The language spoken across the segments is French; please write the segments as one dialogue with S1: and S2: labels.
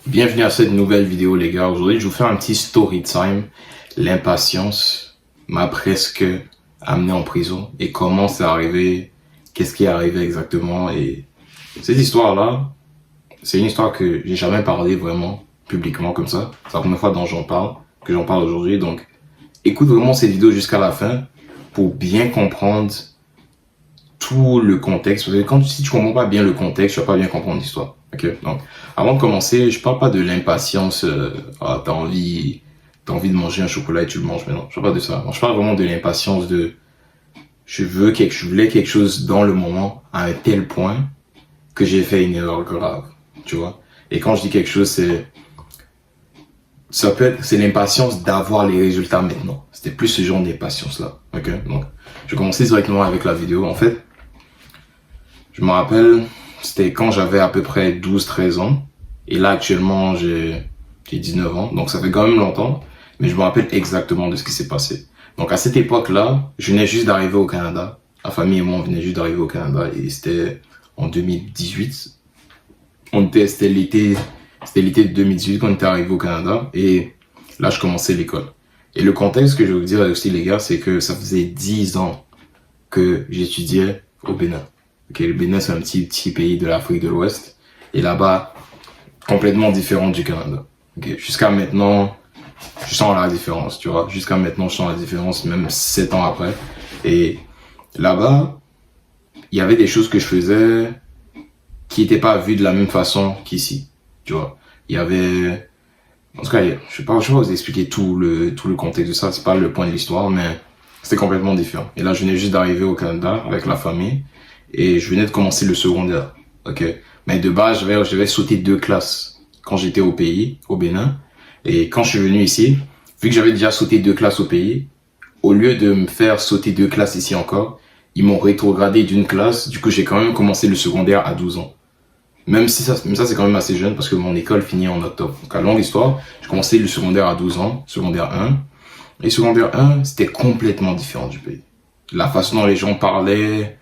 S1: Bienvenue à cette nouvelle vidéo les gars. Aujourd'hui je vous fais un petit story time. L'impatience m'a presque amené en prison. Et comment c'est arrivé, qu'est-ce qui est arrivé exactement. Et cette histoire là, c'est une histoire que j'ai jamais parlé vraiment publiquement comme ça. C'est la première fois que j'en parle aujourd'hui. Donc écoute vraiment cette vidéo jusqu'à la fin pour bien comprendre tout le contexte. Parce que si tu comprends pas bien le contexte, tu vas pas bien comprendre l'histoire. Ok, donc avant de commencer, je parle pas de l'impatience. T'as envie de manger un chocolat et tu le manges, mais non, je parle pas de ça. Non, je parle vraiment de l'impatience de je voulais quelque chose dans le moment à un tel point que j'ai fait une erreur grave, tu vois. Et quand je dis quelque chose, c'est l'impatience d'avoir les résultats maintenant. C'était plus ce genre d'impatience là. Ok, donc je vais commencer directement avec la vidéo. En fait, je me rappelle, c'était quand j'avais à peu près 12-13 ans. Et là, actuellement, j'ai 19 ans. Donc, ça fait quand même longtemps. Mais je me rappelle exactement de ce qui s'est passé. Donc, à cette époque-là, je venais juste d'arriver au Canada. La famille et moi, on venait juste d'arriver au Canada. Et c'était en 2018. C'était l'été de 2018 quand on était arrivé au Canada. Et là, je commençais l'école. Et le contexte que je vais vous dire aussi, les gars, c'est que ça faisait 10 ans que j'étudiais au Bénin. Ok, le Bénin, c'est un petit pays de l'Afrique de l'Ouest. Et là-bas, complètement différent du Canada. Ok, jusqu'à maintenant, je sens la différence, tu vois. Jusqu'à maintenant, je sens la différence, même 7 ans après. Et là-bas, il y avait des choses que je faisais qui n'étaient pas vues de la même façon qu'ici, tu vois. Il y avait... En tout cas, je vais pas vous expliquer tout le contexte de ça, c'est pas le point de l'histoire, mais c'était complètement différent. Et là, je venais juste d'arriver au Canada avec la famille. Et je venais de commencer le secondaire, ok. Mais de base, j'avais sauté 2 classes quand j'étais au pays, au Bénin. Et quand je suis venu ici, vu que j'avais déjà sauté 2 classes au pays, au lieu de me faire sauter 2 classes ici encore, ils m'ont rétrogradé d'une classe. Du coup, j'ai quand même commencé le secondaire à 12 ans. Même ça c'est quand même assez jeune parce que mon école finit en octobre. Donc, à longue histoire, j'ai commencé le secondaire à 12 ans, secondaire 1. Et secondaire 1, c'était complètement différent du pays. La façon dont les gens parlaient,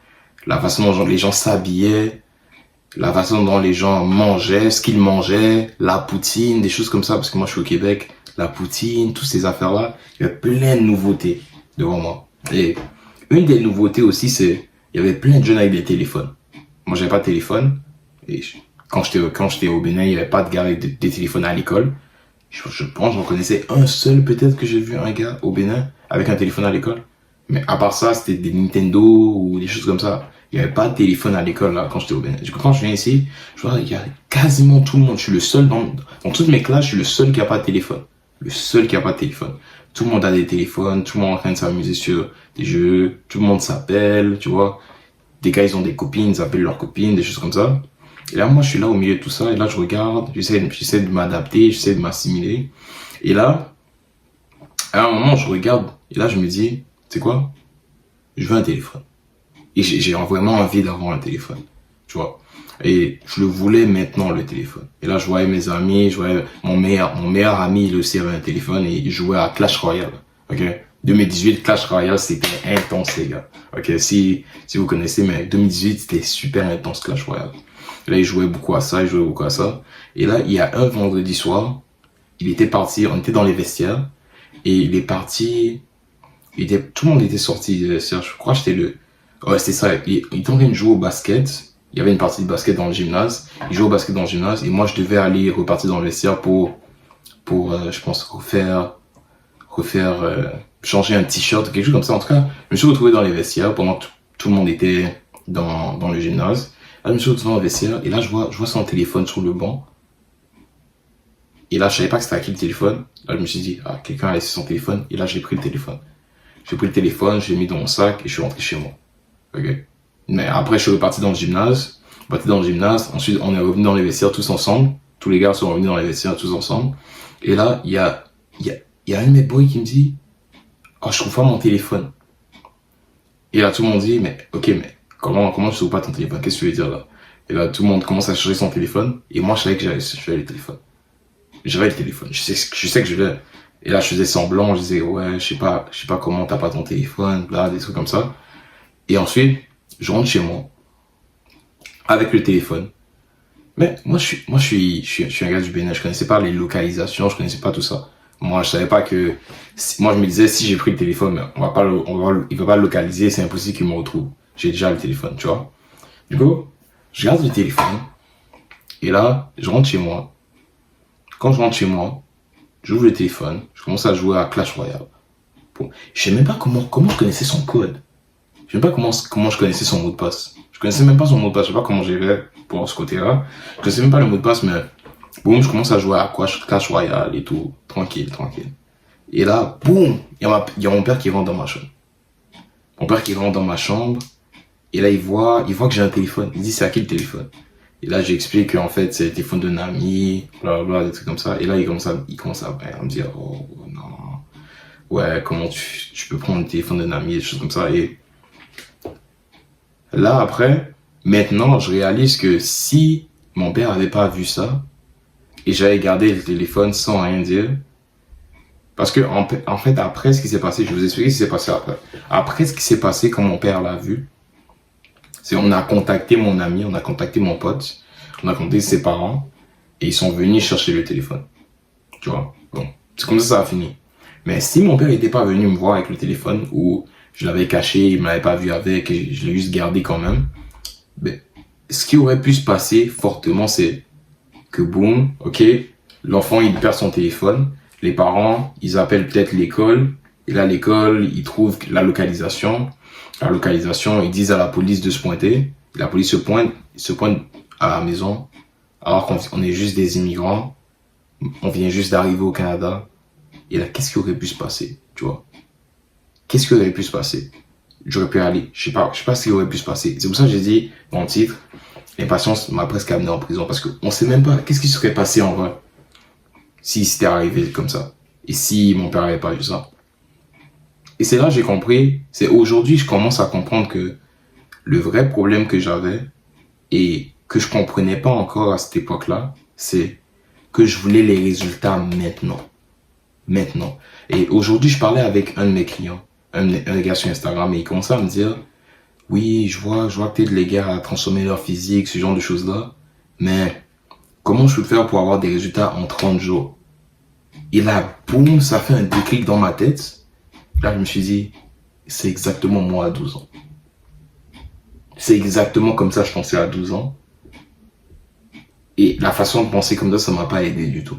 S1: la façon dont les gens s'habillaient, la façon dont les gens mangeaient, ce qu'ils mangeaient, la poutine, des choses comme ça, parce que moi je suis au Québec, la poutine, toutes ces affaires-là, il y avait plein de nouveautés devant moi. Et une des nouveautés aussi, c'est, il y avait plein de jeunes avec des téléphones. Moi j'avais pas de téléphone, et quand j'étais au Bénin, il y avait pas de gars avec des téléphones à l'école. Je pense, j'en connaissais un seul peut-être que j'ai vu un gars au Bénin avec un téléphone à l'école. Mais à part ça, c'était des Nintendo ou des choses comme ça. Il n'y avait pas de téléphone à l'école là quand j'étais au Bénin. Du coup, quand je viens ici, je vois il y a quasiment tout le monde. Je suis le seul dans toutes mes classes, je suis le seul qui a pas de téléphone. Le seul qui a pas de téléphone. Tout le monde a des téléphones, tout le monde est en train de s'amuser sur des jeux, tout le monde s'appelle, tu vois. Des gars, ils ont des copines, ils appellent leurs copines, des choses comme ça. Et là, moi, je suis là au milieu de tout ça, et là, je regarde, j'essaie de m'adapter, j'essaie de m'assimiler. Et là, à un moment, je regarde, et là, je me dis, c'est quoi? Je veux un téléphone. Et j'ai vraiment envie d'avoir un téléphone, tu vois. Et je le voulais maintenant, le téléphone. Et là, je voyais mes amis, je voyais mon meilleur ami, il aussi avait un téléphone et il jouait à Clash Royale, ok. 2018, Clash Royale, c'était intense, les gars. Ok, si vous connaissez, mais 2018, c'était super intense, Clash Royale. Et là, il jouait beaucoup à ça, il jouait beaucoup à ça. Et là, il y a un vendredi soir, il était parti, on était dans les vestiaires, et il est parti, tout le monde était sorti des vestiaires, je crois que ouais, c'était ça, il était en train de jouer au basket, il y avait une partie de basket dans le gymnase, il jouait au basket dans le gymnase, et moi, je devais aller repartir dans le vestiaire pour je pense, changer un t-shirt, quelque chose comme ça. En tout cas, je me suis retrouvé dans les vestiaires pendant que tout le monde était dans le gymnase. Là, je me suis retrouvé dans le vestiaire et là, je vois son téléphone sur le banc. Et là, je savais pas que c'était à qui le téléphone. Là, je me suis dit, ah, quelqu'un a laissé son téléphone. Et là, j'ai pris le téléphone. J'ai pris le téléphone, je l'ai mis dans mon sac et je suis rentré chez moi. Ok. Mais après, je suis reparti dans le gymnase. Ensuite, on est revenu dans les vestiaires tous ensemble. Tous les gars sont revenus dans les vestiaires tous ensemble. Et là, il y a un de mes boys qui me dit, oh, je trouve pas mon téléphone. Et là, tout le monde dit, mais, ok, mais, comment tu trouves pas ton téléphone? Qu'est-ce que tu veux dire là? Et là, tout le monde commence à chercher son téléphone. Et moi, je savais que j'avais le téléphone. J'avais le téléphone. Je sais que je l'ai. Et là, je faisais semblant, je disais, ouais, je sais pas comment t'as pas ton téléphone, bla, des trucs comme ça. Et ensuite, je rentre chez moi, avec le téléphone. Mais je suis un gars du Bénin, je connaissais pas les localisations, je connaissais pas tout ça. Moi, je savais pas que, moi, je me disais, si j'ai pris le téléphone, mais il va pas le localiser, c'est impossible qu'il me retrouve. J'ai déjà le téléphone, tu vois. Du coup, je garde le téléphone, et là, je rentre chez moi. Quand je rentre chez moi, j'ouvre le téléphone, je commence à jouer à Clash Royale. Bon, je sais même pas comment je connaissais son code. Je sais même pas comment je connaissais son mot de passe. Je connaissais même pas son mot de passe, je sais pas comment j'ai fait pour ce côté-là. Je connaissais même pas le mot de passe, mais boum, je commence à jouer à Clash Royale et tout, tranquille, tranquille. Et là, boum, il y a mon père qui rentre dans ma chambre. Mon père qui rentre dans ma chambre, et là, il voit que j'ai un téléphone. Il dit, c'est à qui le téléphone? Et là, j'explique qu'en fait, c'est le téléphone d'un ami, blablabla, des trucs comme ça. Et là, il commence à me dire, oh, non, ouais, comment tu peux prendre le téléphone d'un ami, des choses comme ça. Et là, après, maintenant, je réalise que si mon père avait pas vu ça, et j'avais gardé le téléphone sans rien dire, parce que, en fait, après ce qui s'est passé, je vais vous expliquer ce qui s'est passé après. Après ce qui s'est passé, quand mon père l'a vu, c'est on a contacté mon ami, on a contacté mon pote, on a contacté ses parents, et ils sont venus chercher le téléphone. Tu vois? Bon, c'est comme ça a fini. Mais si mon père n'était pas venu me voir avec le téléphone, ou je l'avais caché, il ne m'avait pas vu avec, et je l'ai juste gardé quand même, ben, ce qui aurait pu se passer fortement, c'est que boum, ok, l'enfant il perd son téléphone, les parents ils appellent peut-être l'école, et là l'école ils trouvent la localisation ils disent à la police de se pointer, la police se pointe à la maison, alors qu'on est juste des immigrants, on vient juste d'arriver au Canada, et là qu'est-ce qui aurait pu se passer, tu vois? Qu'est-ce qui aurait pu se passer? J'aurais pu aller, je sais pas ce qui aurait pu se passer. C'est pour ça que j'ai dit dans le titre, l'impatience m'a presque amené en prison parce qu'on sait même pas qu'est-ce qui serait passé en vrai si c'était arrivé comme ça et si mon père avait pas vu ça. Et c'est là que j'ai compris, c'est aujourd'hui je commence à comprendre que le vrai problème que j'avais et que je comprenais pas encore à cette époque-là, c'est que je voulais les résultats maintenant. Maintenant. Et aujourd'hui, je parlais avec un de mes clients, un gars sur Instagram, et il commençait à me dire, oui, je vois que t'es de les gars à transformer leur physique, ce genre de choses-là, mais comment je peux faire pour avoir des résultats en 30 jours? Et là, boum, ça fait un déclic dans ma tête. Là, je me suis dit, c'est exactement moi à 12 ans. C'est exactement comme ça que je pensais à 12 ans. Et la façon de penser comme ça m'a pas aidé du tout.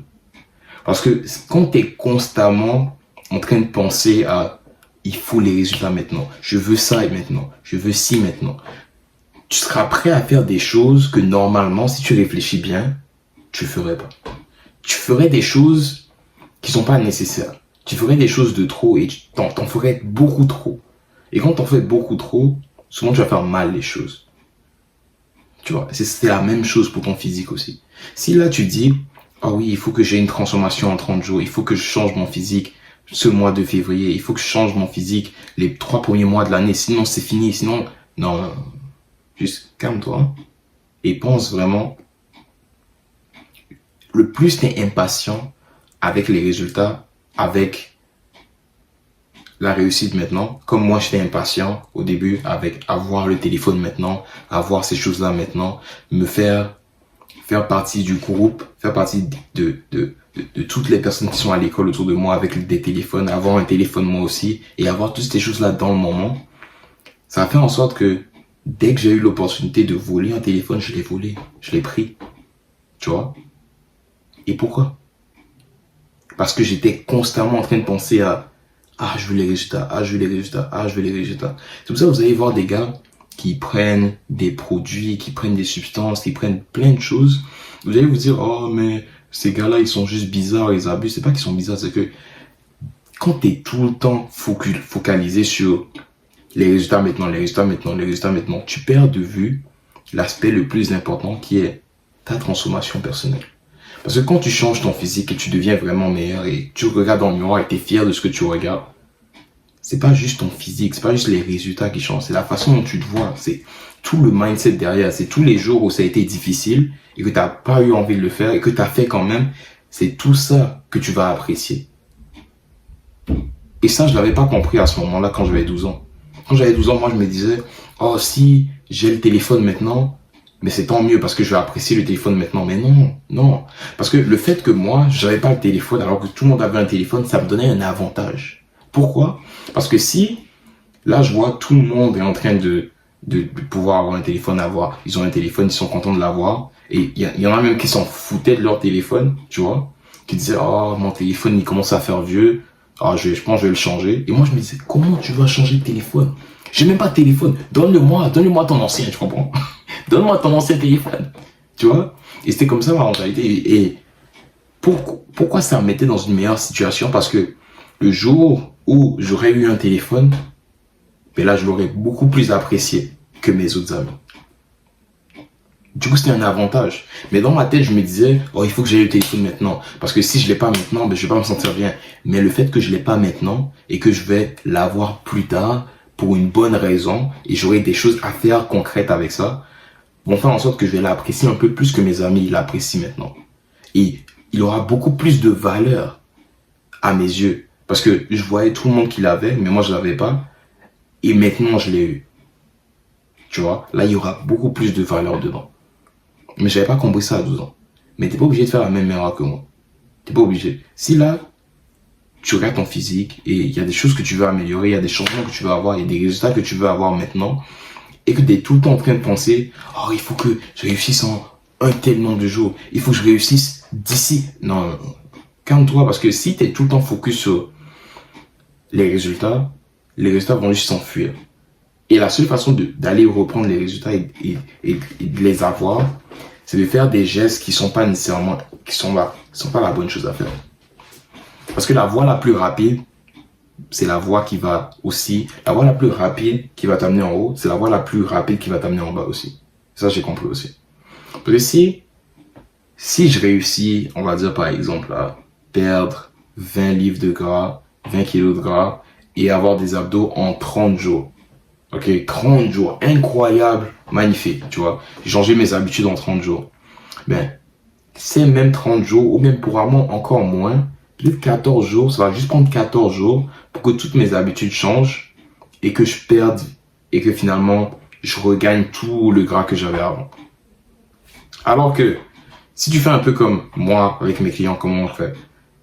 S1: Parce que quand tu es constamment en train de penser à il faut les résultats maintenant, je veux ça et maintenant, je veux ci maintenant, tu seras prêt à faire des choses que normalement, si tu réfléchis bien, tu ferais pas. Tu ferais des choses qui sont pas nécessaires. Tu ferais des choses de trop et t'en ferais beaucoup trop. Et quand t'en fais beaucoup trop, souvent tu vas faire mal les choses. Tu vois, c'est la même chose pour ton physique aussi. Si là tu dis, ah oui, il faut que j'ai une transformation en 30 jours, il faut que je change mon physique ce mois de février, il faut que je change mon physique les 3 premiers mois de l'année, sinon c'est fini, sinon, non, juste calme-toi et pense vraiment, le plus t'es impatient avec les résultats, avec la réussite maintenant, comme moi j'étais impatient au début avec avoir le téléphone maintenant, avoir ces choses-là maintenant, me faire partie du groupe, faire partie de toutes les personnes qui sont à l'école autour de moi avec des téléphones, avoir un téléphone moi aussi et avoir toutes ces choses-là dans le moment, ça a fait en sorte que dès que j'ai eu l'opportunité de voler un téléphone, je l'ai volé, je l'ai pris, tu vois. Et pourquoi? Parce que j'étais constamment en train de penser à ah, je veux les résultats, ah, je veux les résultats, ah, je veux les résultats. C'est pour ça que vous allez voir des gars qui prennent des produits, qui prennent des substances, qui prennent plein de choses. Vous allez vous dire, oh, mais ces gars-là, ils sont juste bizarres, ils abusent. C'est pas qu'ils sont bizarres, c'est que quand t'es tout le temps focalisé sur les résultats maintenant, les résultats maintenant, les résultats maintenant, tu perds de vue l'aspect le plus important qui est ta transformation personnelle. Parce que quand tu changes ton physique et tu deviens vraiment meilleur et tu regardes dans le miroir et tu es fier de ce que tu regardes, c'est pas juste ton physique, c'est pas juste les résultats qui changent, c'est la façon dont tu te vois, c'est tout le mindset derrière, c'est tous les jours où ça a été difficile et que tu n'as pas eu envie de le faire et que tu as fait quand même, c'est tout ça que tu vas apprécier. Et ça, je l'avais pas compris à ce moment-là quand j'avais 12 ans. Quand j'avais 12 ans, moi je me disais, oh si j'ai le téléphone maintenant, Mais c'est tant mieux parce que je vais apprécier le téléphone maintenant. Mais non, non. Parce que le fait que moi, j'avais pas le téléphone alors que tout le monde avait un téléphone, ça me donnait un avantage. Pourquoi? Parce que si, là, je vois tout le monde est en train de pouvoir avoir un téléphone, ils ont un téléphone, ils sont contents de l'avoir. Et il y en a même qui s'en foutaient de leur téléphone, tu vois, qui disaient, oh, mon téléphone, il commence à faire vieux. Ah, je pense que je vais le changer. Et moi, je me disais, comment tu vas changer de téléphone? J'ai même pas de téléphone. Donne-le-moi ton ancien, tu comprends? Donne-moi ton ancien téléphone. Tu vois? Et c'était comme ça ma mentalité. Et pourquoi ça me mettait dans une meilleure situation? Parce que le jour où j'aurais eu un téléphone, ben là, je l'aurais beaucoup plus apprécié que mes autres amis. Du coup, c'était un avantage. Mais dans ma tête, je me disais, oh, il faut que j'aie le téléphone maintenant. Parce que si je l'ai pas maintenant, ben, je vais pas me sentir bien. Mais le fait que je l'ai pas maintenant et que je vais l'avoir plus tard pour une bonne raison et j'aurai des choses à faire concrètes avec ça, vont faire en sorte que je vais l'apprécier un peu plus que mes amis l'apprécient maintenant. Et il aura beaucoup plus de valeur à mes yeux. Parce que je voyais tout le monde qui l'avait, mais moi, je l'avais pas. Et maintenant, je l'ai eu. Tu vois, là, il y aura beaucoup plus de valeur dedans. Mais j'avais pas compris ça à 12 ans. Mais t'es pas obligé de faire la même erreur que moi. T'es pas obligé. Si là, tu regardes ton physique et il y a des choses que tu veux améliorer, il y a des changements que tu veux avoir, il y a des résultats que tu veux avoir maintenant, et que t'es tout le temps en train de penser, oh, il faut que je réussisse en un tel nombre de jours, il faut que je réussisse d'ici. Non, calme-toi, parce que si t'es tout le temps focus sur les résultats vont juste s'enfuir. Et la seule façon d'aller reprendre les résultats et de les avoir, c'est de faire des gestes qui sont pas nécessairement, qui sont pas la bonne chose à faire. Parce que la voie la plus rapide, c'est la voie qui va aussi, la voie la plus rapide qui va t'amener en haut, c'est la voie la plus rapide qui va t'amener en bas aussi. Ça, j'ai compris aussi. Parce que si je réussis, on va dire par exemple, à perdre 20 livres de gras, 20 kilos de gras, et avoir des abdos en 30 jours. Ok, 30 jours, incroyable, magnifique, tu vois. J'ai changé mes habitudes en 30 jours. Ben, c'est même 30 jours, ou même probablement encore moins, peut-être 14 jours, ça va juste prendre 14 jours pour que toutes mes habitudes changent et que je perde, et que finalement, je regagne tout le gras que j'avais avant. Alors que, si tu fais un peu comme moi, avec mes clients, comment on fait?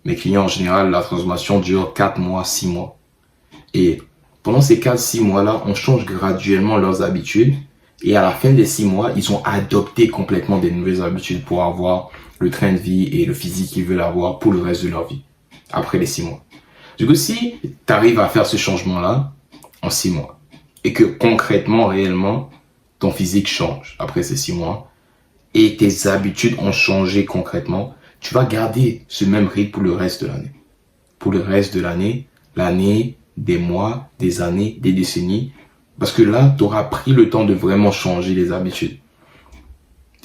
S1: Mes clients, en général, la transformation dure 4 mois, 6 mois. Et pendant ces 4-6 mois-là, on change graduellement leurs habitudes. Et à la fin des 6 mois, ils ont adopté complètement des nouvelles habitudes pour avoir le train de vie et le physique qu'ils veulent avoir pour le reste de leur vie. Après les 6 mois. Du coup, si tu arrives à faire ce changement-là en 6 mois, et que concrètement, réellement, ton physique change après ces 6 mois, et tes habitudes ont changé concrètement, tu vas garder ce même rythme pour le reste de l'année. Pour le reste de l'année, des mois, des années, des décennies. Parce que là, tu auras pris le temps de vraiment changer les habitudes.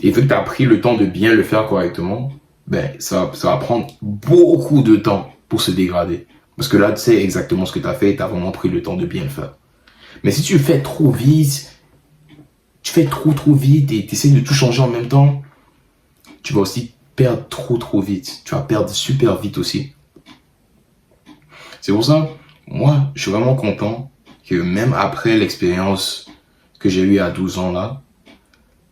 S1: Et vu que tu as pris le temps de bien le faire correctement, ben, ça va prendre beaucoup de temps pour se dégrader. Parce que là, tu sais exactement ce que tu as fait et tu as vraiment pris le temps de bien le faire. Mais si tu fais trop vite, tu fais trop vite et tu essaies de tout changer en même temps, tu vas aussi perdre trop vite. Tu vas perdre super vite aussi. C'est pour ça, moi, je suis vraiment content que même après l'expérience que j'ai eue à 12 ans là,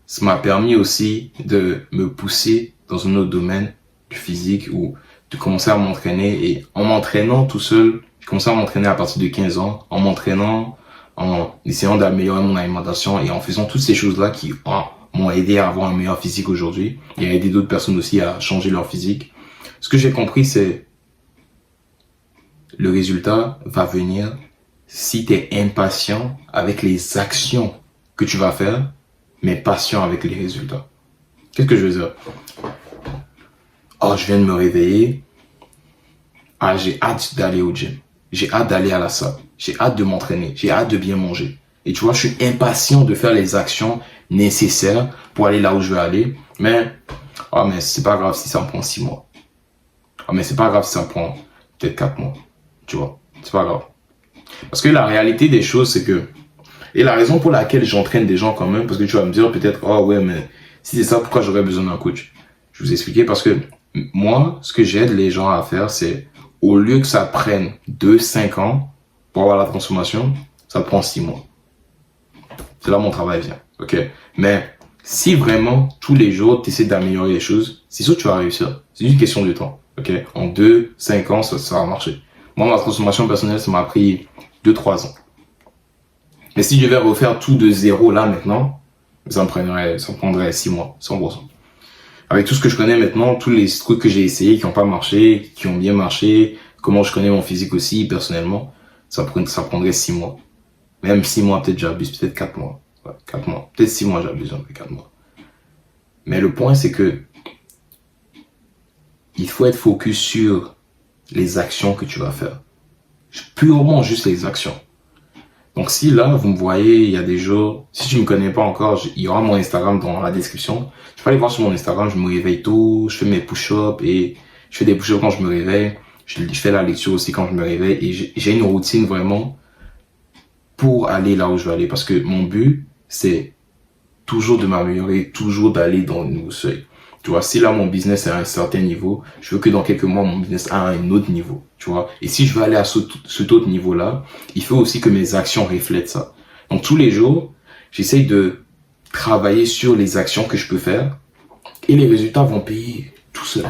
S1: ça m'a permis aussi de me pousser dans un autre domaine du physique ou de commencer à m'entraîner. Et en m'entraînant tout seul, j'ai commencé à m'entraîner à partir de 15 ans, en m'entraînant, en essayant d'améliorer mon alimentation et en faisant toutes ces choses-là qui m'ont aidé à avoir un meilleur physique aujourd'hui et à aider d'autres personnes aussi à changer leur physique. Ce que j'ai compris, c'est le résultat va venir si tu es impatient avec les actions que tu vas faire, mais patient avec les résultats. Qu'est-ce que je veux dire? Oh, je viens de me réveiller. Ah, j'ai hâte d'aller au gym. J'ai hâte d'aller à la salle. J'ai hâte de m'entraîner. J'ai hâte de bien manger. Et tu vois, je suis impatient de faire les actions nécessaires pour aller là où je veux aller. Mais c'est pas grave si ça me prend 6 mois. Mais c'est pas grave si ça me prend peut-être 4 mois. Tu vois, c'est pas grave. Parce que la réalité des choses, c'est que... Et la raison pour laquelle j'entraîne des gens quand même, parce que tu vas me dire peut-être, oh ouais, mais si c'est ça, pourquoi j'aurais besoin d'un coach? Je vais vous expliquer parce que moi, ce que j'aide les gens à faire, c'est au lieu que ça prenne 2-5 ans pour avoir la transformation, ça prend 6 mois. C'est là mon travail vient, ok? Mais Si vraiment, tous les jours, tu essaies d'améliorer les choses, c'est sûr que tu vas réussir. C'est juste une question de temps. Ok? En 2, 5 ans, ça va marcher. Moi, ma transformation personnelle, ça m'a pris 2, 3 ans. Mais si je devais refaire tout de zéro là maintenant, ça me prendrait 6 mois, 100%. Avec tout ce que je connais maintenant, tous les trucs que j'ai essayés qui n'ont pas marché, qui ont bien marché, comment je connais mon physique aussi, personnellement, ça prendrait 6 mois. Même 6 mois, peut-être j'abuse, peut-être 4 mois. Ouais, 4 mois. Peut-être 6 mois, j'abuse, un peu 4 mois. Mais le point, c'est que il faut être focus sur les actions que tu vas faire. Purement juste les actions. Donc si là, vous me voyez, il y a des jours, si tu ne me connais pas encore, il y aura mon Instagram dans la description. Tu peux aller voir sur mon Instagram, je me réveille tôt, je fais mes push-ups et je fais des push-ups quand je me réveille. Je fais la lecture aussi quand je me réveille et j'ai une routine vraiment pour aller là où je veux aller. Parce que mon but, c'est toujours de m'améliorer, toujours d'aller dans le nouveau seuil. Tu vois, si là mon business est à un certain niveau, je veux que dans quelques mois mon business a un autre niveau. Tu vois, et si je veux aller à cet autre niveau-là, il faut aussi que mes actions reflètent ça. Donc tous les jours, j'essaye de travailler sur les actions que je peux faire et les résultats vont payer tout seul.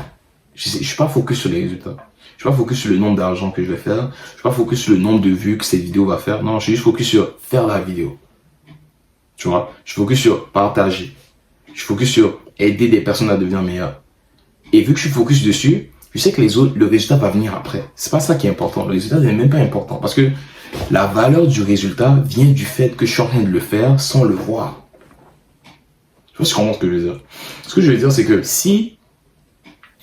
S1: Je suis pas focus sur les résultats. Je suis pas focus sur le nombre d'argent que je vais faire. Je suis pas focus sur le nombre de vues que cette vidéo va faire. Non, je suis juste focus sur faire la vidéo. Tu vois, je focus sur partager. Je focus sur aider des personnes à devenir meilleures. Et vu que je suis focus dessus, je sais que les autres, le résultat va venir après. C'est pas ça qui est important. Le résultat n'est même pas important. Parce que la valeur du résultat vient du fait que je suis en train de le faire sans le voir. Je sais pas si tu comprends ce que je veux dire. Ce que je veux dire, c'est que si,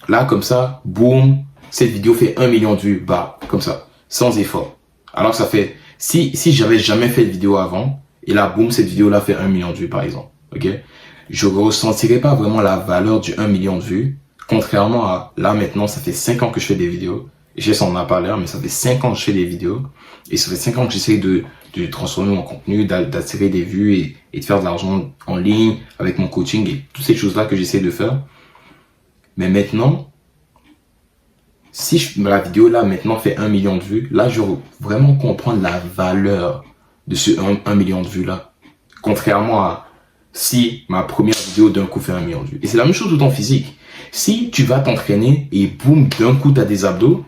S1: là, comme ça, boum, cette vidéo fait 1 million de vues, bah, comme ça, sans effort. Alors que ça fait, si j'avais jamais fait de vidéo avant, et là, boum, cette vidéo-là fait 1 million de vues, par exemple. Ok? Je ressentirais pas vraiment la valeur du 1 million de vues. Contrairement à, là, maintenant, ça fait 5 ans que je fais des vidéos. Et je sais, ça en a pas l'air, mais ça fait 5 ans que je fais des vidéos. Et ça fait 5 ans que j'essaie de transformer mon contenu, d'attirer des vues et de faire de l'argent en ligne avec mon coaching et toutes ces choses-là que j'essaie de faire. Mais maintenant, si la vidéo là maintenant fait 1 million de vues, là je veux vraiment comprendre la valeur de ce 1 million de vues là. Contrairement à si ma première vidéo d'un coup fait 1 million de vues. Et c'est la même chose tout en physique. Si tu vas t'entraîner et boum, d'un coup tu as des abdos,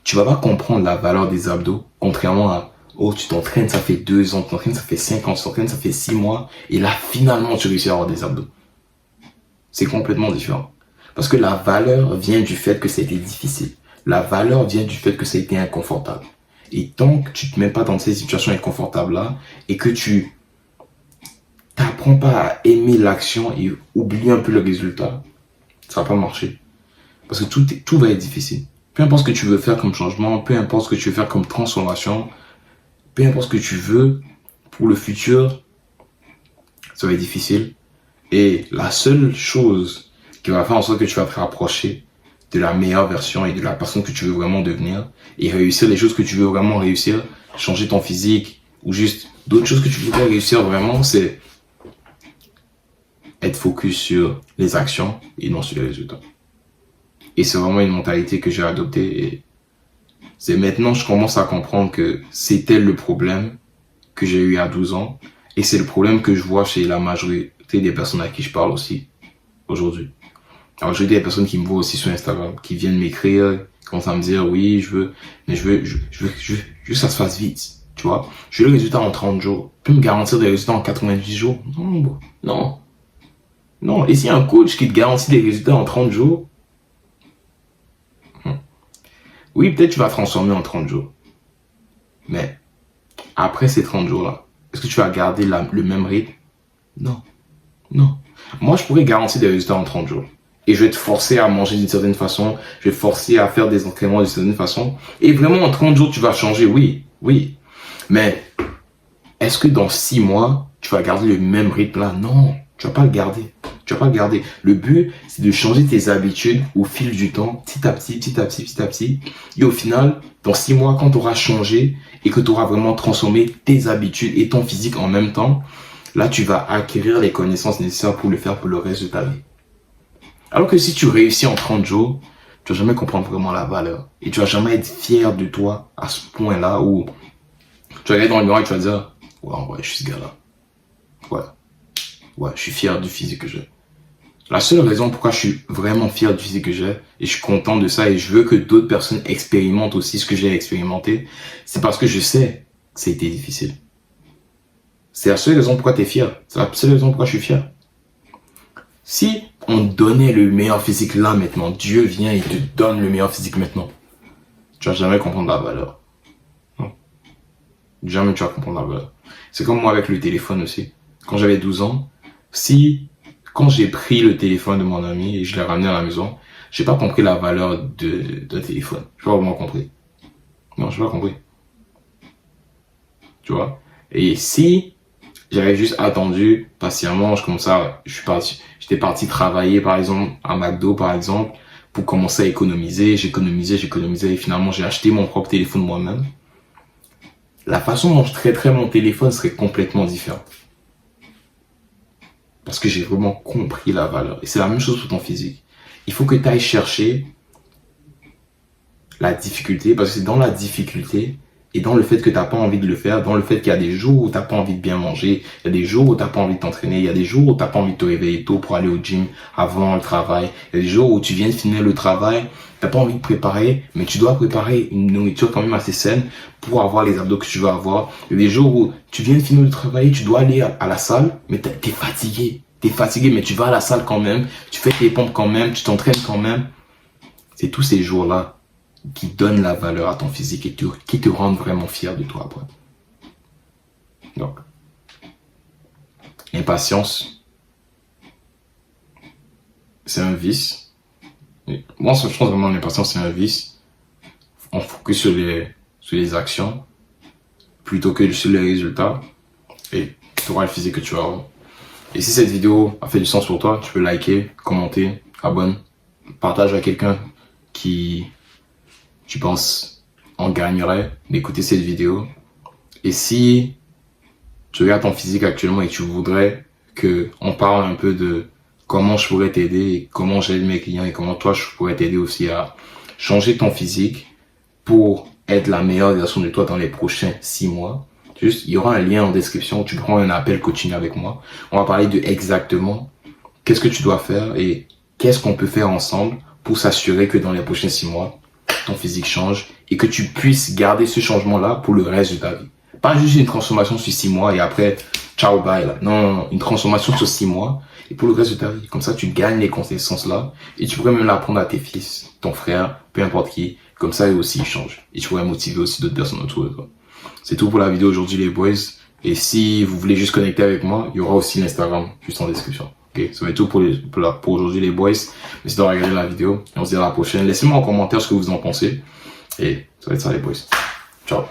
S1: tu vas pas comprendre la valeur des abdos. Contrairement à, oh tu t'entraînes, ça fait 2 ans, tu t'entraînes, ça fait 5 ans, tu t'entraînes, ça fait 6 mois, et là finalement tu réussis à avoir des abdos. C'est complètement différent. Parce que la valeur vient du fait que ça a été difficile. La valeur vient du fait que ça a été inconfortable. Et tant que tu te mets pas dans ces situations inconfortables-là et que tu t'apprends pas à aimer l'action et oublier un peu le résultat, ça va pas marcher. Parce que tout va être difficile. Peu importe ce que tu veux faire comme changement, peu importe ce que tu veux faire comme transformation, peu importe ce que tu veux pour le futur, ça va être difficile. Et la seule chose qui va faire en sorte que tu vas te rapprocher de la meilleure version et de la personne que tu veux vraiment devenir et réussir les choses que tu veux vraiment réussir, changer ton physique ou juste d'autres choses que tu voudrais réussir vraiment, c'est être focus sur les actions et non sur les résultats. Et c'est vraiment une mentalité que j'ai adoptée et c'est maintenant je commence à comprendre que c'était le problème que j'ai eu à 12 ans et c'est le problème que je vois chez la majorité des personnes à qui je parle aussi aujourd'hui. Alors, j'ai des personnes qui me voient aussi sur Instagram, qui viennent m'écrire, qui commencent à me dire, oui, je veux que ça se fasse vite, tu vois. Je veux le résultat en 30 jours. Tu peux me garantir des résultats en 90 jours? Non, non. Non. Et s'il y a un coach qui te garantit des résultats en 30 jours, oui, peut-être tu vas transformer en 30 jours. Mais, après ces 30 jours-là, est-ce que tu vas garder le même rythme? Non. Non. Moi, je pourrais garantir des résultats en 30 jours. Et je vais te forcer à manger d'une certaine façon. Je vais te forcer à faire des entraînements d'une certaine façon. Et vraiment, en 30 jours, tu vas changer. Oui, oui. Mais, est-ce que dans 6 mois, tu vas garder le même rythme là? Non, tu vas pas le garder. Tu vas pas le garder. Le but, c'est de changer tes habitudes au fil du temps, petit à petit, petit à petit, petit à petit. Et au final, dans 6 mois, quand tu auras changé et que tu auras vraiment transformé tes habitudes et ton physique en même temps, là, tu vas acquérir les connaissances nécessaires pour le faire pour le reste de ta vie. Alors que si tu réussis en 30 jours, tu vas jamais comprendre vraiment la valeur. Et tu vas jamais être fier de toi à ce point-là où tu vas regarder dans le miroir et tu vas dire, ouais, je suis ce gars-là. Ouais. Ouais, je suis fier du physique que j'ai. La seule raison pourquoi je suis vraiment fier du physique que j'ai, et je suis content de ça, et je veux que d'autres personnes expérimentent aussi ce que j'ai expérimenté, c'est parce que je sais que ça a été difficile. C'est la seule raison pourquoi tu es fier. C'est la seule raison pourquoi je suis fier. Si on donnait le meilleur physique là maintenant, Dieu vient et te donne le meilleur physique maintenant, tu vas jamais comprendre la valeur. Non. Jamais tu vas comprendre la valeur. C'est comme moi avec le téléphone aussi. Quand j'avais 12 ans, quand j'ai pris le téléphone de mon ami et je l'ai ramené à la maison, j'ai pas compris la valeur d'un téléphone. J'ai pas vraiment compris. Non, j'ai pas compris. Tu vois? Et si j'avais juste attendu patiemment, j'étais parti travailler par exemple à McDo par exemple pour commencer à économiser, j'économisais et finalement j'ai acheté mon propre téléphone moi-même. La façon dont je traiterais mon téléphone serait complètement différente. Parce que j'ai vraiment compris la valeur. Et c'est la même chose pour ton physique. Il faut que tu ailles chercher la difficulté, parce que c'est dans la difficulté et dans le fait que tu n'as pas envie de le faire, dans le fait qu'il y a des jours où tu n'as pas envie de bien manger, il y a des jours où tu n'as pas envie de t'entraîner, il y a des jours où tu n'as pas envie de te réveiller tôt pour aller au gym avant le travail, il y a des jours où tu viens de finir le travail, tu n'as pas envie de préparer, mais tu dois préparer une nourriture quand même assez saine pour avoir les abdos que tu veux avoir. Il y a des jours où tu viens de finir le travail, tu dois aller à la salle, mais t'es fatigué. T'es fatigué, mais tu vas à la salle quand même, tu fais tes pompes quand même, tu t'entraînes quand même. C'est tous ces jours-là qui donnent la valeur à ton physique et qui te rendent vraiment fier de toi après. Donc, l'impatience, c'est un vice. Et moi, je pense vraiment que l'impatience, c'est un vice. On focus sur les actions plutôt que sur les résultats et tu auras le physique que tu vas avoir. Et si cette vidéo a fait du sens pour toi, tu peux liker, commenter, abonner, partage à quelqu'un qui tu penses en gagnerait d'écouter cette vidéo. Et si tu regardes ton physique actuellement et tu voudrais que on parle un peu de comment je pourrais t'aider et comment j'aide mes clients et comment toi je pourrais t'aider aussi à changer ton physique pour être la meilleure version de toi dans les prochains 6 mois. Juste, il y aura un lien en description où tu prends un appel coaching avec moi. On va parler de exactement qu'est-ce que tu dois faire et qu'est-ce qu'on peut faire ensemble pour s'assurer que dans les prochains 6 mois, ton physique change et que tu puisses garder ce changement-là pour le reste de ta vie. Pas juste une transformation sur 6 mois et après, ciao, bye. Là. Non, une transformation sur 6 mois et pour le reste de ta vie. Comme ça, tu gagnes les connaissances-là et tu pourrais même l'apprendre à tes fils, ton frère, peu importe qui. Comme ça, eux aussi, ils changent. Et tu pourrais motiver aussi d'autres personnes autour de toi. C'est tout pour la vidéo aujourd'hui, les boys. Et si vous voulez juste connecter avec moi, il y aura aussi l'Instagram juste en description. Ok, ça va être tout pour aujourd'hui, les boys. Merci d'avoir regardé la vidéo. Et on se dit à la prochaine. Laissez-moi en commentaire ce que vous en pensez. Et ça va être ça, les boys. Ciao.